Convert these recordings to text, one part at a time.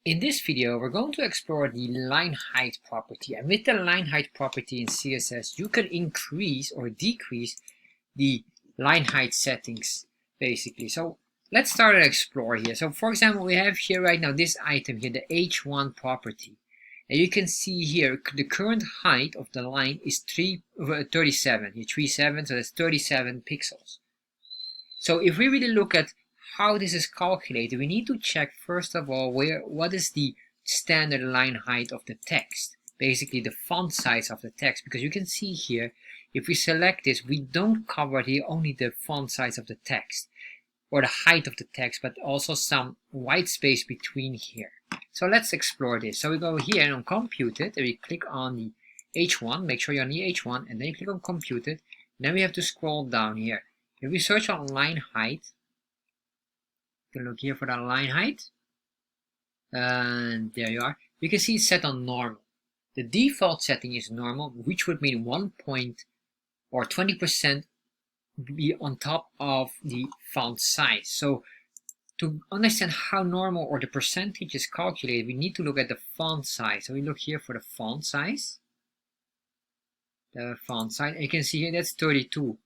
In this video, we're going to explore the line height property. And with the line height property in CSS, you can increase or decrease the line height settings, basically. So let's start to explore here. So for example, we have here right now this item here, the H1 property. And you can see here, the current height of the line is 37. Here, 37, so that's 37 pixels. So if we really look at how this is calculated, we need to check first of all what is the standard line height of the text, basically the font size of the text, because you can see here if we select this, we don't cover here only the font size of the text or the height of the text, but also some white space between here. So let's explore this. So we go here on compute it, and we click on the H1, make sure you're on the H1, and then you click on compute it. Then we have to scroll down here. If we search on line height, you can look here for the line height, and there you are. You can see it's set on normal. The default setting is normal, which would mean 20% be on top of the font size. So to understand how normal or the percentage is calculated, we need to look at the font size. So we look here for the font size. And you can see here that's 32.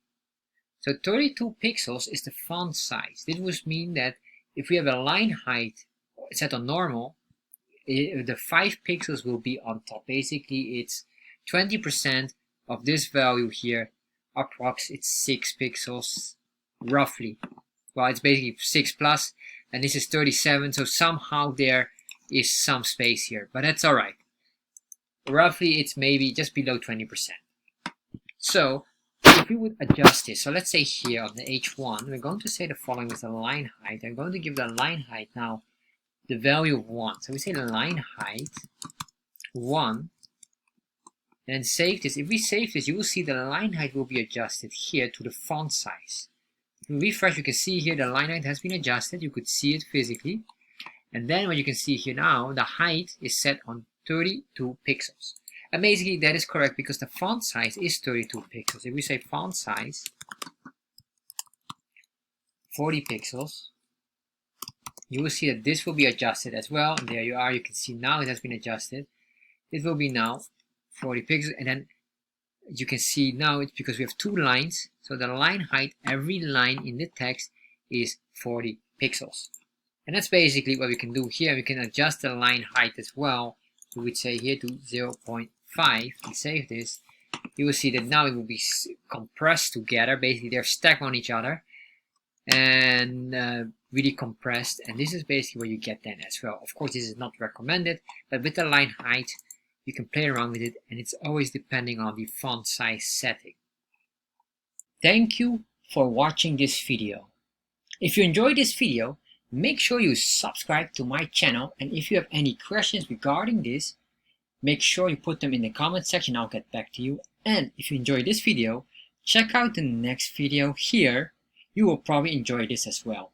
So 32 pixels is the font size. This would mean that if we have a line height set on normal, the 5 pixels will be on top. Basically, it's 20% of this value here, approx. It's 6 pixels, roughly. Well, it's basically 6 plus, and this is 37, so somehow there is some space here, but that's alright. Roughly, it's maybe just below 20%. So if we would adjust this, so let's say here on the H1, we're going to say the following with the line height. I'm going to give the line height now the value of 1. So we say the line height 1, and save this. If we save this, you will see the line height will be adjusted here to the font size. If we refresh, you can see here the line height has been adjusted. You could see it physically. And then what you can see here now, the height is set on 32 pixels. And basically that is correct because the font size is 32 pixels. If we say font size 40 pixels, you will see that this will be adjusted as well. And there you are. You can see now it has been adjusted. It will be now 40 pixels. And then you can see now it's because we have 2 lines. So the line height, every line in the text is 40 pixels. And that's basically what we can do here. We can adjust the line height as well. We would say here to 0.5 and save this. You will see that now it will be compressed together. Basically, they're stacked on each other and really compressed. And this is basically what you get then as well. Of course, this is not recommended, but with the line height, you can play around with it, and it's always depending on the font size setting. Thank you for watching this video. If you enjoyed this video, make sure you subscribe to my channel, and if you have any questions regarding this, make sure you put them in the comment section. I'll get back to you. And if you enjoyed this video, check out the next video here. You will probably enjoy this as well.